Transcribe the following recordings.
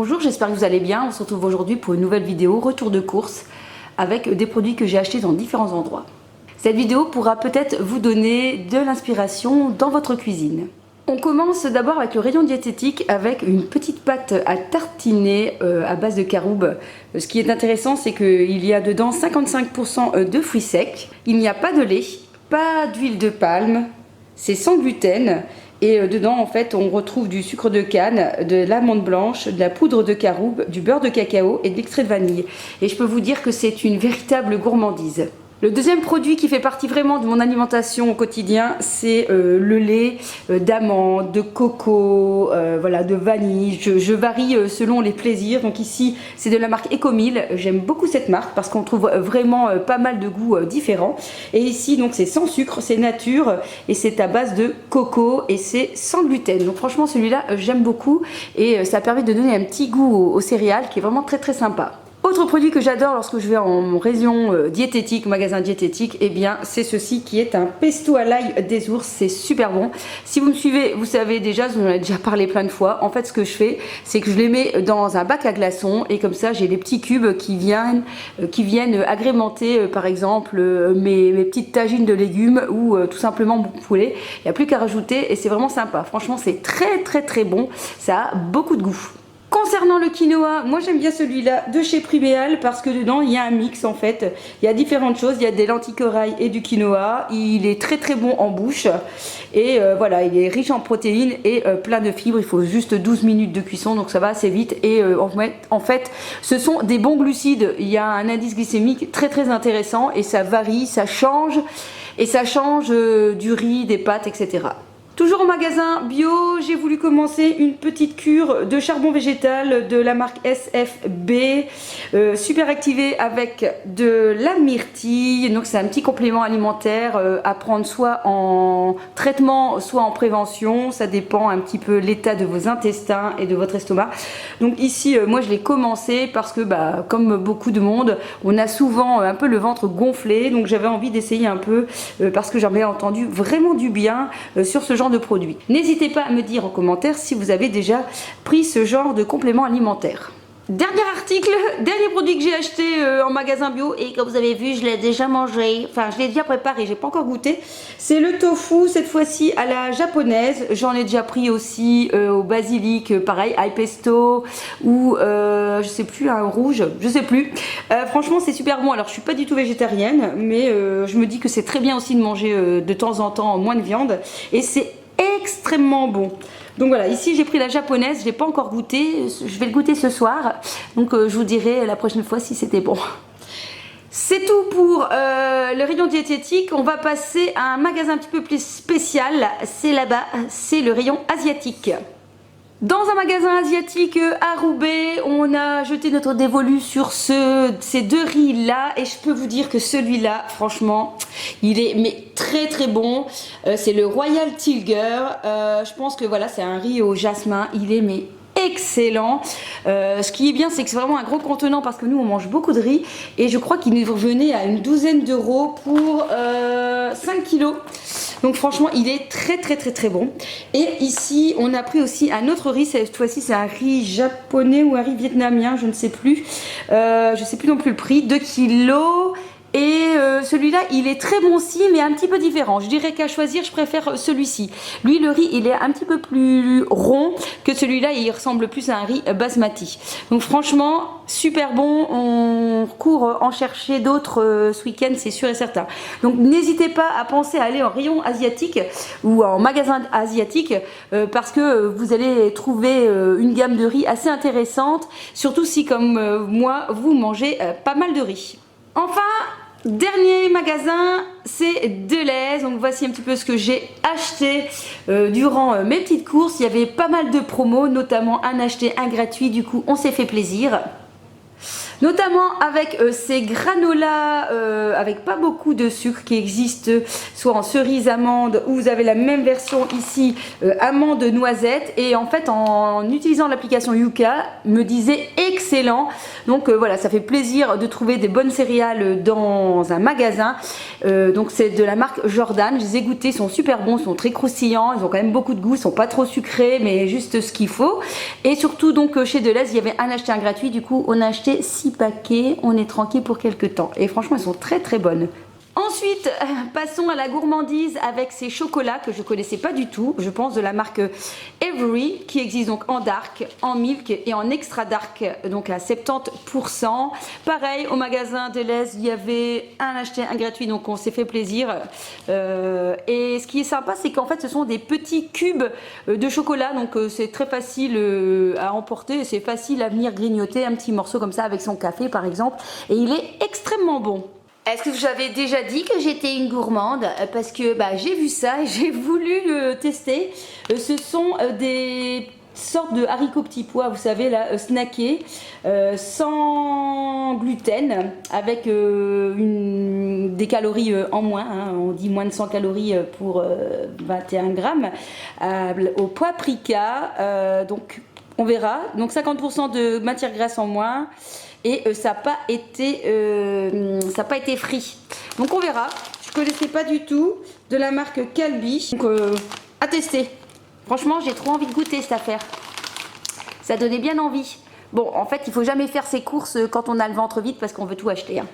Bonjour, j'espère que vous allez bien. On se retrouve aujourd'hui pour une nouvelle vidéo retour de course avec des produits que j'ai achetés dans différents endroits. Cette vidéo pourra peut-être vous donner de l'inspiration dans votre cuisine. On commence d'abord avec le rayon diététique avec une petite pâte à tartiner à base de caroube. Ce qui est intéressant, c'est qu'il y a dedans 55% de fruits secs. Il n'y a pas de lait, pas d'huile de palme, c'est sans gluten. Et dedans, en fait, on retrouve du sucre de canne, de l'amande blanche, de la poudre de caroube, du beurre de cacao et de l'extrait de vanille. Et je peux vous dire que c'est une véritable gourmandise. Le deuxième produit qui fait partie vraiment de mon alimentation au quotidien, c'est le lait d'amande, de coco, voilà, de vanille. Je varie selon les plaisirs. Donc ici, c'est de la marque Ecomil. J'aime beaucoup cette marque parce qu'on trouve vraiment pas mal de goûts différents. Et ici, donc c'est sans sucre, c'est nature et c'est à base de coco et c'est sans gluten. Donc franchement, celui-là, j'aime beaucoup et ça permet de donner un petit goût aux céréales qui est vraiment très très sympa. Autre produit que j'adore lorsque je vais en rayon diététique, magasin diététique, eh bien c'est ceci qui est un pesto à l'ail des ours, c'est super bon. Si vous me suivez, vous savez déjà, je vous en ai déjà parlé plein de fois. En fait, ce que je fais, c'est que je les mets dans un bac à glaçons et comme ça j'ai des petits cubes qui viennent agrémenter par exemple mes petites tagines de légumes ou tout simplement mon poulet. Il n'y a plus qu'à rajouter et c'est vraiment sympa. Franchement, c'est très très très bon, ça a beaucoup de goût. Concernant le quinoa, moi j'aime bien celui-là de chez Priméal parce que dedans il y a un mix en fait. Il y a différentes choses, il y a des lentilles corail et du quinoa. Il est très très bon en bouche et voilà, il est riche en protéines et plein de fibres. Il faut juste 12 minutes de cuisson donc ça va assez vite et en fait ce sont des bons glucides. Il y a un indice glycémique très très intéressant et ça varie, ça change et ça change du riz, des pâtes, etc. Toujours au magasin bio, j'ai voulu commencer une petite cure de charbon végétal de la marque SFB, super activé avec de la myrtille. Donc c'est un petit complément alimentaire à prendre soit en traitement, soit en prévention. Ça dépend un petit peu l'état de vos intestins et de votre estomac. Donc ici, moi je l'ai commencé parce que comme beaucoup de monde, on a souvent un peu le ventre gonflé. Donc j'avais envie d'essayer un peu parce que j'en ai entendu vraiment du bien sur ce genre de produits. N'hésitez pas à me dire en commentaire si vous avez déjà pris ce genre de complément alimentaire. Dernier article, dernier produit que j'ai acheté en magasin bio et comme vous avez vu je l'ai déjà mangé, enfin je l'ai déjà préparé, j'ai pas encore goûté. C'est le tofu cette fois-ci à la japonaise, j'en ai déjà pris aussi au basilic, pareil, al pesto ou je sais plus, un rouge, je sais plus. Franchement c'est super bon, alors je suis pas du tout végétarienne mais je me dis que c'est très bien aussi de manger de temps en temps moins de viande et c'est extrêmement bon. Donc voilà, ici j'ai pris la japonaise, je l'ai pas encore goûté, je vais le goûter ce soir. Donc je vous dirai la prochaine fois si c'était bon. C'est tout pour le rayon diététique. On va passer à un magasin un petit peu plus spécial. C'est là-bas, c'est le rayon asiatique. Dans un magasin asiatique à Roubaix, on a jeté notre dévolu sur ces deux riz là et je peux vous dire que celui-là, franchement, il est très très bon. C'est le Royal Tilger. Je pense que voilà, c'est un riz au jasmin. Il est excellent. Ce qui est bien, c'est que c'est vraiment un gros contenant parce que nous on mange beaucoup de riz et je crois qu'il nous revenait à une douzaine d'euros pour 5 kilos. Donc franchement il est très très très très bon. Et ici on a pris aussi un autre riz, cette fois-ci c'est un riz japonais ou un riz vietnamien, je ne sais plus. Je sais plus non plus le prix, 2 kilos. Et celui-là il est très bon aussi mais un petit peu différent. Je dirais qu'à choisir je préfère celui-ci. Lui le riz il est un petit peu plus rond que celui-là, il ressemble plus à un riz basmati. Donc franchement super bon, on court en chercher d'autres ce week-end, c'est sûr et certain. Donc n'hésitez pas à penser à aller en rayon asiatique ou en magasin asiatique parce que vous allez trouver une gamme de riz assez intéressante, surtout si comme moi vous mangez pas mal de riz. Enfin, dernier magasin, c'est Delhaize. Donc voici un petit peu ce que j'ai acheté durant mes petites courses. Il y avait pas mal de promos, notamment un acheté, un gratuit. Du coup, on s'est fait plaisir. notamment avec ces granolas avec pas beaucoup de sucre qui existent soit en cerise amande ou vous avez la même version ici amande noisette, et en fait en utilisant l'application Yuka me disait excellent. Donc voilà, ça fait plaisir de trouver des bonnes céréales dans un magasin. Donc c'est de la marque Jordan, je les ai goûtés, ils sont super bons, ils sont très croustillants, ils ont quand même beaucoup de goût, ils sont pas trop sucrés mais juste ce qu'il faut. Et surtout donc chez Deleuze il y avait un acheté un gratuit, du coup on a acheté 6 paquets, on est tranquille pour quelques temps et franchement elles sont très très bonnes. Ensuite, passons à la gourmandise avec ces chocolats que je connaissais pas du tout, je pense de la marque Every, qui existe donc en dark, en milk et en extra dark, donc à 70%. Pareil, au magasin Deleuze, il y avait un acheté un gratuit, donc on s'est fait plaisir. Et ce qui est sympa, c'est qu'en fait ce sont des petits cubes de chocolat, donc c'est très facile à emporter, c'est facile à venir grignoter un petit morceau comme ça avec son café par exemple, et il est extrêmement bon. Est-ce que j'avais déjà dit que j'étais une gourmande? Parce que j'ai vu ça et j'ai voulu le tester. Ce sont des sortes de haricots petits pois, vous savez là, snackés, sans gluten, avec des calories en moins, hein, on dit moins de 100 calories pour 21 grammes, au paprika, donc on verra, donc 50% de matière grasse en moins. Et ça n'a pas été frit. Donc on verra. Je ne connaissais pas du tout, de la marque Calbee. Donc à tester. Franchement, j'ai trop envie de goûter cette affaire. Ça donnait bien envie. Bon, en fait, il ne faut jamais faire ses courses quand on a le ventre vide parce qu'on veut tout acheter. Hein.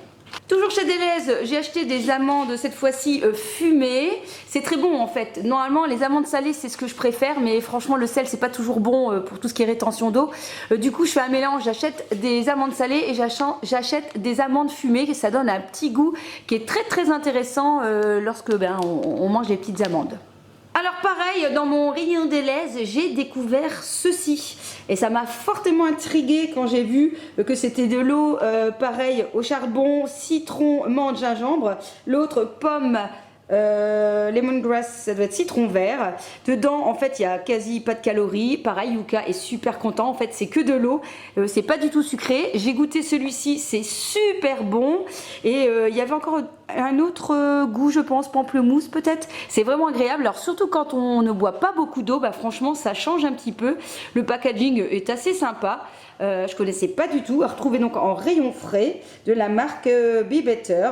Toujours chez Deleuze, j'ai acheté des amandes cette fois-ci fumées. C'est très bon en fait. Normalement les amandes salées c'est ce que je préfère, mais franchement le sel c'est pas toujours bon pour tout ce qui est rétention d'eau. Du coup je fais un mélange, j'achète des amandes salées et j'achète des amandes fumées. Ça donne un petit goût qui est très très intéressant lorsque on mange des petites amandes. Alors pareil, dans mon rayon Deleuze, j'ai découvert ceci. Et ça m'a fortement intriguée quand j'ai vu que c'était de l'eau, pareil, au charbon, citron, menthe, gingembre. L'autre, pomme, lemongrass, ça doit être citron vert. Dedans, en fait, il n'y a quasi pas de calories. Pareil, Yuka est super content. En fait, c'est que de l'eau. C'est pas du tout sucré. J'ai goûté celui-ci, c'est super bon. Et il y avait encore un autre goût, je pense, pamplemousse peut-être. C'est vraiment agréable. Alors surtout quand on ne boit pas beaucoup d'eau, franchement, ça change un petit peu. Le packaging est assez sympa. Je connaissais pas du tout. À retrouver donc en rayon frais de la marque Be Better.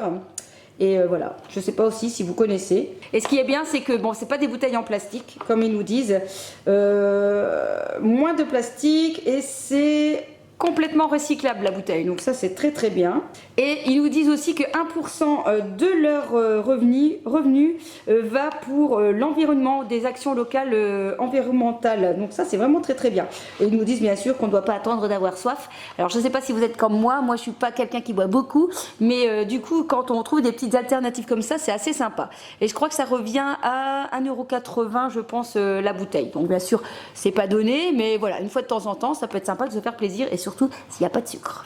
Et voilà, je sais pas aussi si vous connaissez. Et ce qui est bien, c'est que bon, c'est pas des bouteilles en plastique, comme ils nous disent. Moins de plastique et c'est complètement recyclable la bouteille. Donc ça, c'est très très bien. Et ils nous disent aussi que 1% de leur revenu va pour l'environnement, des actions locales environnementales. Donc ça, c'est vraiment très très bien. Et ils nous disent bien sûr qu'on ne doit pas attendre d'avoir soif. Alors je ne sais pas si vous êtes comme moi je suis pas quelqu'un qui boit beaucoup, mais du coup quand on trouve des petites alternatives comme ça, c'est assez sympa. Et je crois que ça revient à 1,80 € je pense la bouteille. Donc bien sûr, c'est pas donné, mais voilà, une fois de temps en temps, ça peut être sympa de se faire plaisir et surtout s'il n'y a pas de sucre.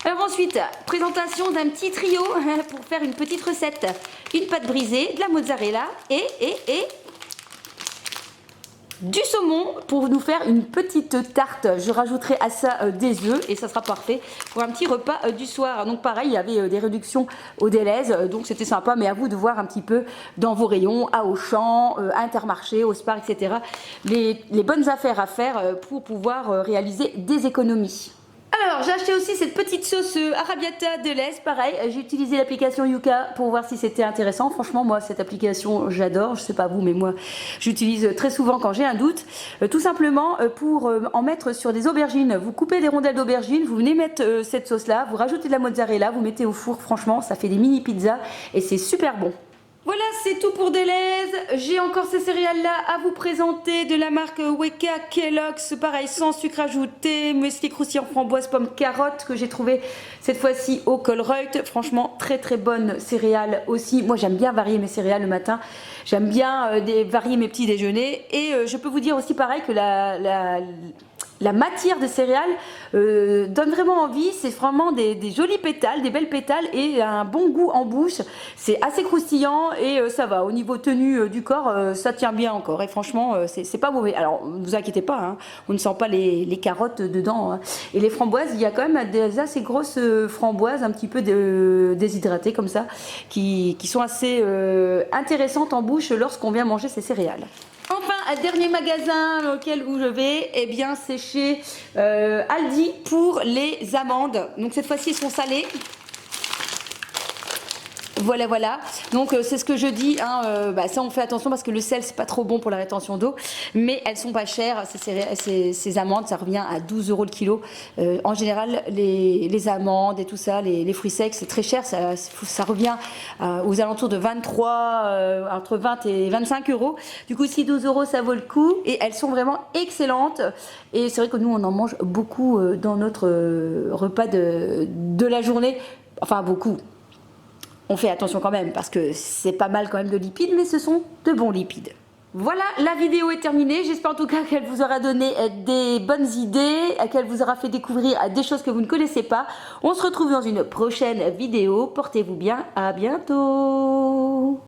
Alors ensuite, présentation d'un petit trio pour faire une petite recette. Une pâte brisée, de la mozzarella et du saumon pour nous faire une petite tarte. Je rajouterai à ça des œufs et ça sera parfait pour un petit repas du soir. Donc pareil, il y avait des réductions au Deleuze, donc c'était sympa, mais à vous de voir un petit peu dans vos rayons, à Auchan, à Intermarché, au Spar, etc. les bonnes affaires à faire pour pouvoir réaliser des économies. Alors j'ai acheté aussi cette petite sauce Arrabbiata Deleuze, pareil, j'ai utilisé l'application Yuka pour voir si c'était intéressant. Franchement moi cette application j'adore, je sais pas vous mais moi j'utilise très souvent quand j'ai un doute, tout simplement pour en mettre sur des aubergines. Vous coupez des rondelles d'aubergines, vous venez mettre cette sauce là, vous rajoutez de la mozzarella, vous mettez au four, franchement ça fait des mini pizzas et c'est super bon. Voilà, c'est tout pour Deleuze. J'ai encore ces céréales-là à vous présenter de la marque Weka Kellogg's. Pareil, sans sucre ajouté, muesli croustillant framboise, pomme, carotte que j'ai trouvé cette fois-ci au Colruyt. Franchement, très très bonne céréales aussi. Moi, j'aime bien varier mes céréales le matin. J'aime bien varier mes petits déjeuners. Et je peux vous dire aussi pareil que La matière des céréales donne vraiment envie, c'est vraiment des jolis pétales, des belles pétales et un bon goût en bouche. C'est assez croustillant et ça va. Au niveau tenue du corps, ça tient bien encore et franchement, c'est pas mauvais. Alors, ne vous inquiétez pas, hein, on ne sent pas les carottes dedans. Hein. Et les framboises, il y a quand même des assez grosses framboises, un petit peu déshydratées comme ça, qui sont assez intéressantes en bouche lorsqu'on vient manger ces céréales. Enfin, un dernier magasin auquel où je vais, eh bien c'est chez Aldi pour les amandes. Donc cette fois-ci, elles sont salées. Voilà, voilà. Donc c'est ce que je dis. Hein, ça, on fait attention parce que le sel, c'est pas trop bon pour la rétention d'eau. Mais elles sont pas chères. Ces amandes, ça revient à 12 € le kilo. En général, les amandes et tout ça, les fruits secs, c'est très cher. Ça revient aux alentours de 23, entre 20 et 25 €. Du coup, si 12 €, ça vaut le coup. Et elles sont vraiment excellentes. Et c'est vrai que nous, on en mange beaucoup dans notre repas de la journée. Enfin, beaucoup. On fait attention quand même parce que c'est pas mal quand même de lipides, mais ce sont de bons lipides. Voilà, la vidéo est terminée. J'espère en tout cas qu'elle vous aura donné des bonnes idées, qu'elle vous aura fait découvrir des choses que vous ne connaissez pas. On se retrouve dans une prochaine vidéo. Portez-vous bien, à bientôt.